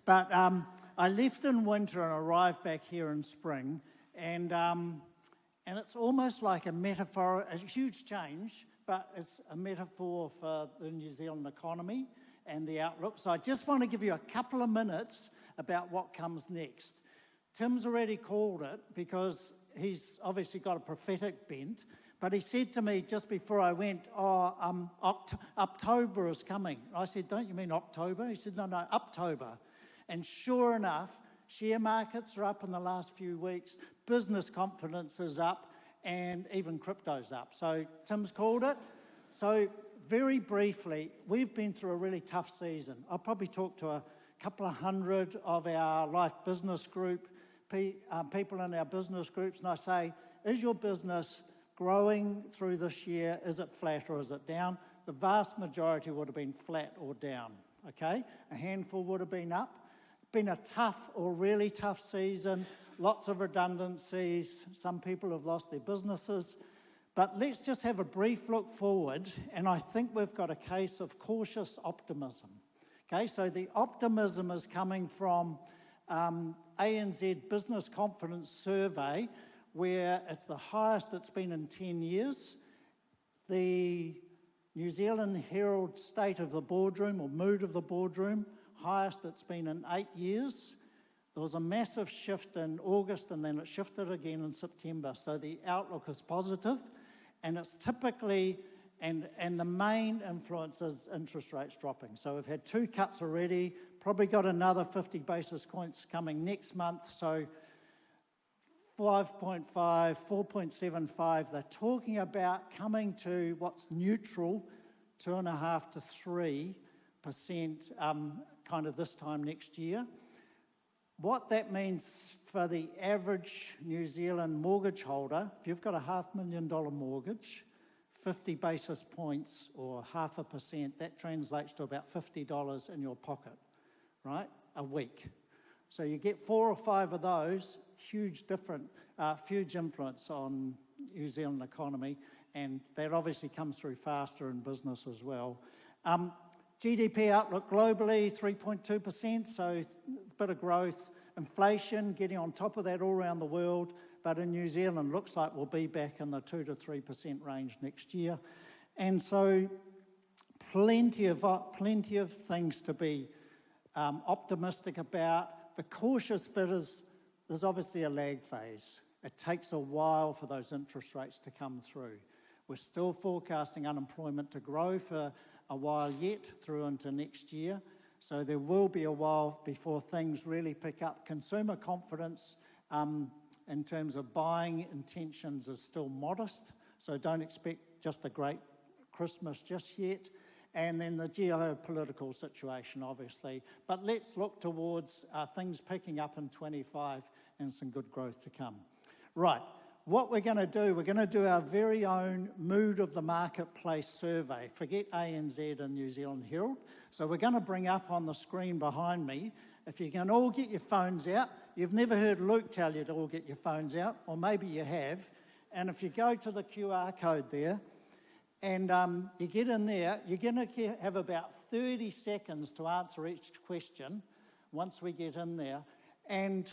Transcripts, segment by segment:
But I left in winter and arrived back here in spring, and it's almost like a metaphor, a huge change, but it's a metaphor for the New Zealand economy and the outlook. So I just want to give you a couple of minutes about what comes next. Tim's already called it because he's obviously got a prophetic bent, but he said to me just before I went, October is coming. I said, don't you mean October? He said, no, October. And sure enough, share markets are up in the last few weeks, business confidence is up, and even crypto's up. So Tim's called it. So very briefly, we've been through a really tough season. I'll probably talk to a couple of hundred of our Life Business Group people in our business groups, and I say, is your business growing through this year? Is it flat or is it down? The vast majority would have been flat or down, okay? A handful would have been up. Been a tough or really tough season, lots of redundancies, some people have lost their businesses. But let's just have a brief look forward, and I think we've got a case of cautious optimism. Okay, so the optimism is coming from ANZ Business Confidence Survey, where it's the highest it's been in 10 years. The New Zealand Herald State of the Boardroom, or Mood of the Boardroom, highest it's been in 8 years. There was a massive shift in August, and then it shifted again in September. So the outlook is positive, and it's typically, and the main influence is interest rates dropping. So we've had 2 cuts already, probably got another 50 basis points coming next month. So 5.5, 4.75, they're talking about coming to what's neutral, 2.5 to 3%, kind of this time next year. What that means for the average New Zealand mortgage holder, if you've got a $500,000 mortgage, 50 basis points or 0.5%, that translates to about $50 in your pocket, right, a week. So you get 4 or 5 of those, huge influence on New Zealand economy, and that obviously comes through faster in business as well. GDP outlook globally, 3.2%, so a bit of growth. Inflation getting on top of that all around the world, but in New Zealand looks like we'll be back in the 2 to 3% range next year. And so plenty of things to be optimistic about. The cautious bit is there's obviously a lag phase. It takes a while for those interest rates to come through. We're still forecasting unemployment to grow for a while yet through into next year. So there will be a while before things really pick up. Consumer confidence in terms of buying intentions is still modest. So don't expect just a great Christmas just yet. And then the geopolitical situation, obviously. But let's look towards things picking up in 25 and some good growth to come. Right. What we're going to do our very own Mood of the Marketplace survey. Forget ANZ and New Zealand Herald. So we're going to bring up on the screen behind me, if you can all get your phones out. You've never heard Luke tell you to all get your phones out, or maybe you have. And if you go to the QR code there, and you get in there, you're going to have about 30 seconds to answer each question once we get in there. And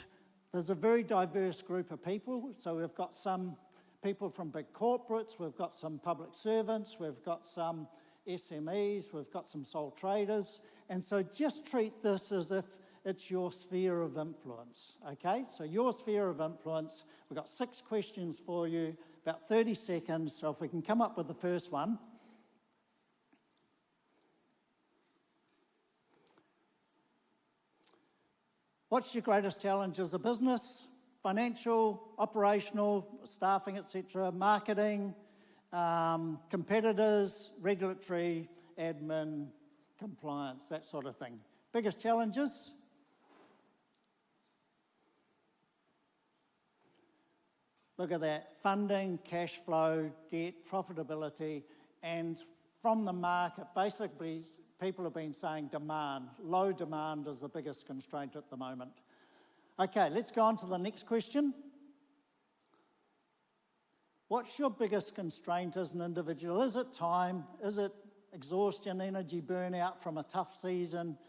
there's a very diverse group of people. So we've got some people from big corporates, we've got some public servants, we've got some SMEs, we've got some sole traders. And so just treat this as if it's your sphere of influence, okay? So your sphere of influence, we've got 6 questions for you, about 30 seconds. So if we can come up with the first one. What's your greatest challenge as a business? Financial, operational, staffing, etc., marketing, competitors, regulatory, admin, compliance, that sort of thing. Biggest challenges? Look at that. Funding, cash flow, debt, profitability, and from the market, basically, people have been saying demand. Low demand is the biggest constraint at the moment. Okay, let's go on to the next question. What's your biggest constraint as an individual? Is it time? Is it exhaustion, energy burnout from a tough season?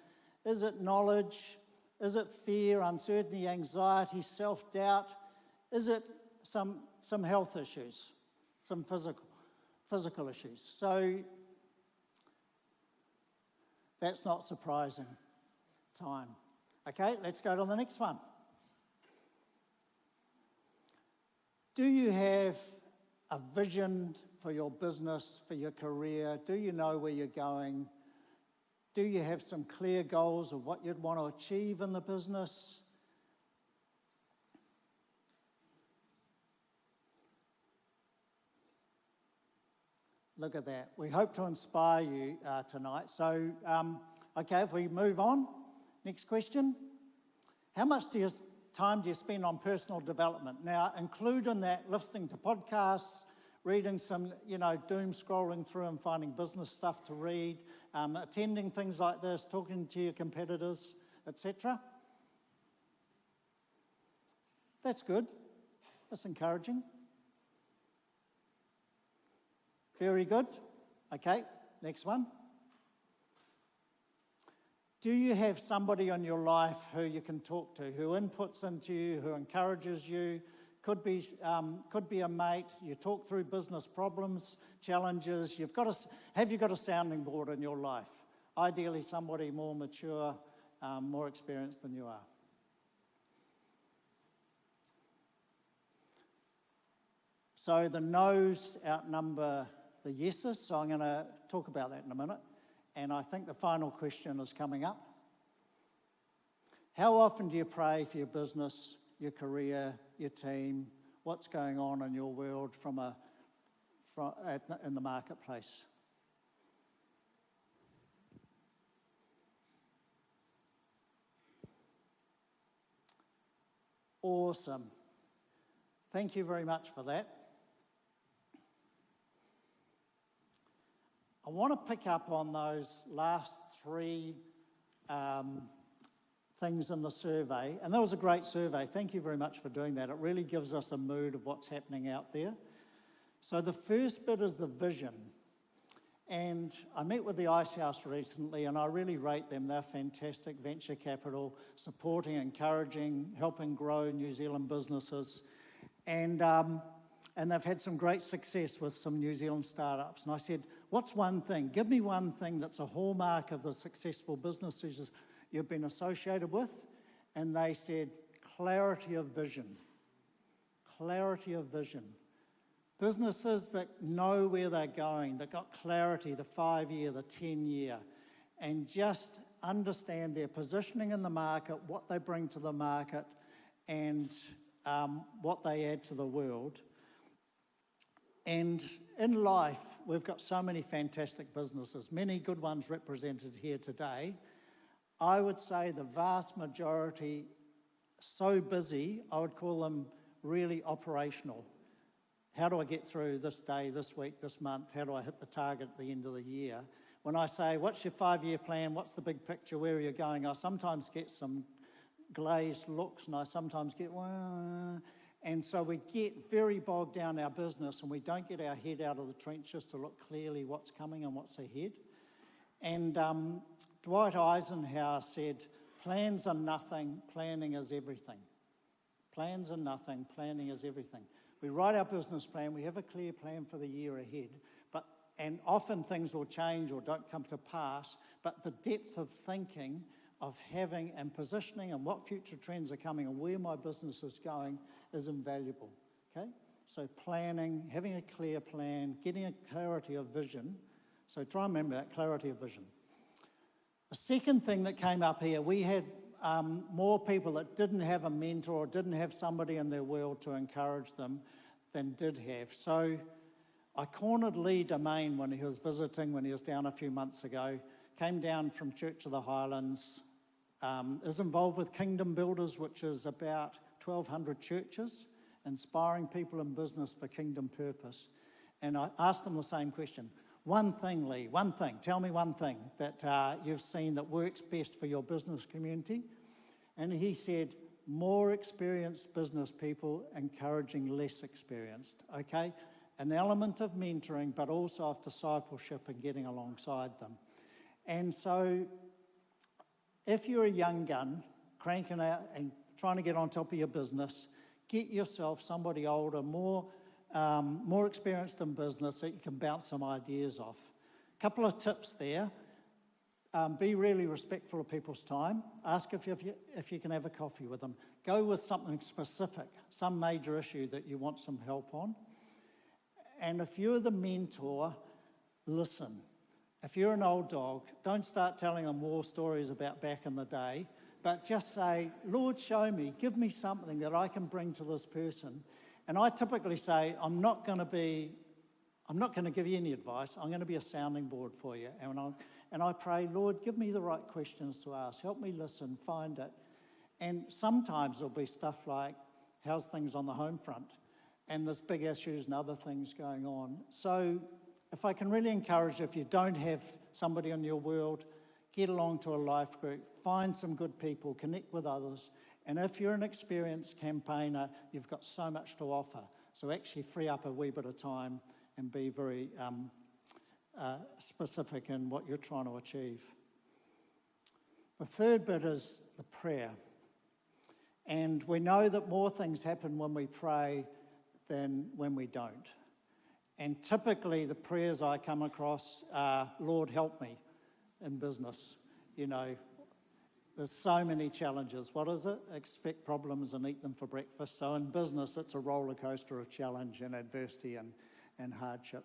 Is it knowledge? Is it fear, uncertainty, anxiety, self-doubt? Is it some health issues, some physical issues? So that's not surprising time. Okay, let's go to the next one. Do you have a vision for your business, for your career? Do you know where you're going? Do you have some clear goals of what you'd want to achieve in the business? Look at that. We hope to inspire you tonight. So, okay, if we move on. Next question. How much time do you spend on personal development? Now, include in that listening to podcasts, reading some, doom scrolling through and finding business stuff to read, attending things like this, talking to your competitors, etc. That's good. That's encouraging. Very good. Okay, next one. Do you have somebody in your life who you can talk to, who inputs into you, who encourages you? Could be a mate. You talk through business problems, challenges. Have you got a sounding board in your life? Ideally, somebody more mature, more experienced than you are. So the no's outnumber the yeses. So I'm going to talk about that in a minute. And I think the final question is coming up. How often do you pray for your business, your career, your team, what's going on in your world in the marketplace? Awesome. Thank you very much for that. I want to pick up on those last three things in the survey. And that was a great survey. Thank you very much for doing that. It really gives us a mood of what's happening out there. So the first bit is the vision. And I met with the Ice House recently, and I really rate them. They're fantastic venture capital, supporting, encouraging, helping grow New Zealand businesses. And they've had some great success with some New Zealand startups. And I said, what's one thing? Give me one thing that's a hallmark of the successful businesses you've been associated with. And they said, clarity of vision. Clarity of vision. Businesses that know where they're going, that got clarity, the 5-year, the 10-year, and just understand their positioning in the market, what they bring to the market, and what they add to the world. And in life, we've got so many fantastic businesses, many good ones represented here today. I would say the vast majority, so busy, I would call them really operational. How do I get through this day, this week, this month? How do I hit the target at the end of the year? When I say, what's your 5-year plan? What's the big picture? Where are you going? I sometimes get some glazed looks, and I sometimes get, well. And so we get very bogged down in our business, and we don't get our head out of the trenches to look clearly what's coming and what's ahead. And Dwight Eisenhower said, plans are nothing, planning is everything. Plans are nothing, planning is everything. We write our business plan, we have a clear plan for the year ahead, and often things will change or don't come to pass, but the depth of thinking of having and positioning and what future trends are coming and where my business is going is invaluable, okay? So planning, having a clear plan, getting a clarity of vision. So try and remember that, clarity of vision. The second thing that came up here, we had more people that didn't have a mentor or didn't have somebody in their world to encourage them than did have. So I cornered Lee Domain when he was visiting, when he was down a few months ago, came down from Church of the Highlands, is involved with Kingdom Builders, which is about 1,200 churches, inspiring people in business for kingdom purpose. And I asked him the same question. One thing, Lee, one thing. Tell me one thing that you've seen that works best for your business community. And he said, more experienced business people encouraging less experienced, okay? An element of mentoring, but also of discipleship and getting alongside them. And so if you're a young gun, cranking out and trying to get on top of your business, get yourself somebody older, more experienced in business that you can bounce some ideas off. A couple of tips there. Be really respectful of people's time. Ask if you can have a coffee with them. Go with something specific, some major issue that you want some help on. And if you're the mentor, listen. If you're an old dog, don't start telling them war stories about back in the day, but just say, Lord, show me, give me something that I can bring to this person. And I typically say, I'm not going to give you any advice. I'm going to be a sounding board for you. And I pray, Lord, give me the right questions to ask. Help me listen, find it. And sometimes there'll be stuff like, how's things on the home front? And there's big issues and other things going on. So if I can really encourage you, if you don't have somebody in your world, get along to a life group, find some good people, connect with others. And if you're an experienced campaigner, you've got so much to offer. So actually free up a wee bit of time and be very specific in what you're trying to achieve. The third bit is the prayer. And we know that more things happen when we pray than when we don't. And typically the prayers I come across are, Lord, help me in business. You know, there's so many challenges. What is it? Expect problems and eat them for breakfast. So in business, it's a roller coaster of challenge and adversity and hardship.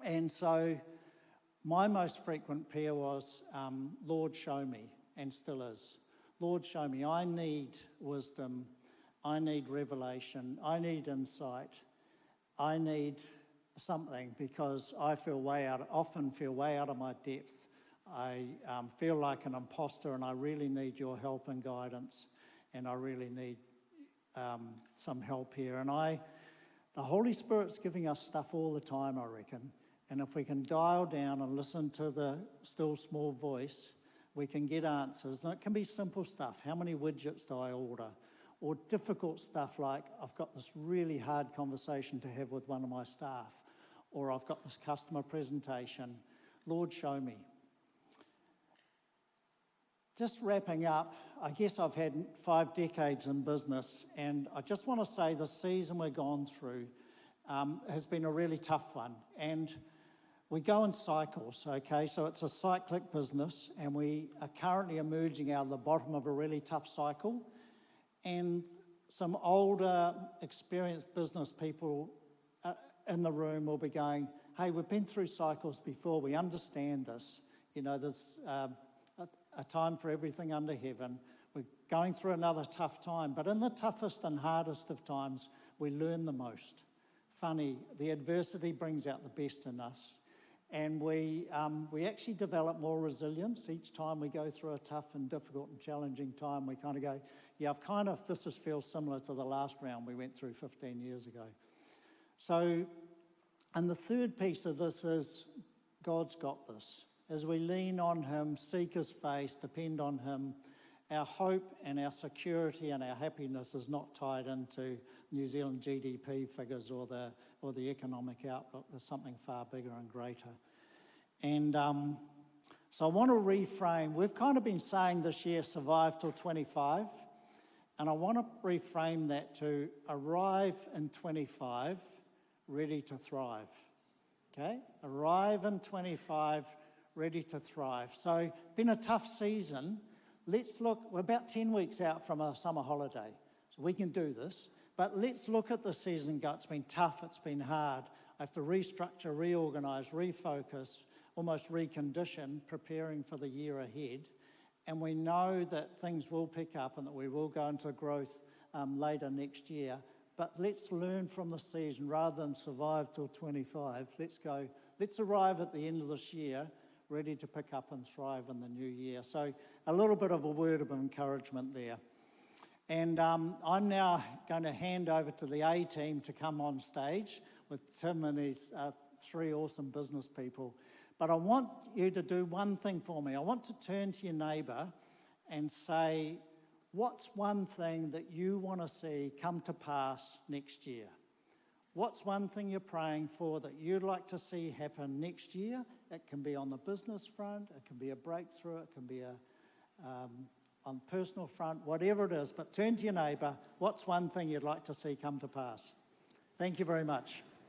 And so my most frequent prayer was, Lord, show me, and still is. Lord, show me. I need wisdom. I need revelation. I need insight. I need something because I often feel way out of my depth. I feel like an imposter, and I really need your help and guidance, and I really need some help here. And the Holy Spirit's giving us stuff all the time, I reckon. And if we can dial down and listen to the still small voice, we can get answers. And it can be simple stuff. How many widgets do I order? Or difficult stuff like, I've got this really hard conversation to have with one of my staff. Or I've got this customer presentation. Lord, show me. Just wrapping up, I guess I've had 5 decades in business, and I just want to say the season we've gone through has been a really tough one. And we go in cycles, okay? So it's a cyclic business, and we are currently emerging out of the bottom of a really tough cycle. And some older, experienced business people in the room will be going, hey, we've been through cycles before, we understand this. You know, there's a time for everything under heaven. We're going through another tough time, but in the toughest and hardest of times, we learn the most. Funny, the adversity brings out the best in us. And we actually develop more resilience each time we go through a tough and difficult and challenging time. We kind of go, yeah, this feels similar to the last round we went through 15 years ago. So, and the third piece of this is God's got this. As we lean on him, seek his face, depend on him, our hope and our security and our happiness is not tied into New Zealand GDP figures or the economic outlook. There's something far bigger and greater. And so I want to reframe. We've kind of been saying this year, survive till 25. And I want to reframe that to arrive in 25, ready to thrive. Okay? Arrive in 25, ready to thrive. So, been a tough season. Let's look, we're about 10 weeks out from a summer holiday, so we can do this. But let's look at the season. It's been tough, it's been hard. I have to restructure, reorganise, refocus, almost recondition, preparing for the year ahead. And we know that things will pick up and that we will go into growth later next year. But let's learn from the season rather than survive till 25. Let's arrive at the end of this year ready to pick up and thrive in the new year. So a little bit of a word of encouragement there. And I'm now going to hand over to the A team to come on stage with Tim and his 3 awesome business people. But I want you to do one thing for me. I want to turn to your neighbour and say, what's one thing that you want to see come to pass next year? What's one thing you're praying for that you'd like to see happen next year? It can be on the business front, it can be a breakthrough, it can be on personal front, whatever it is, but turn to your neighbour. What's one thing you'd like to see come to pass? Thank you very much.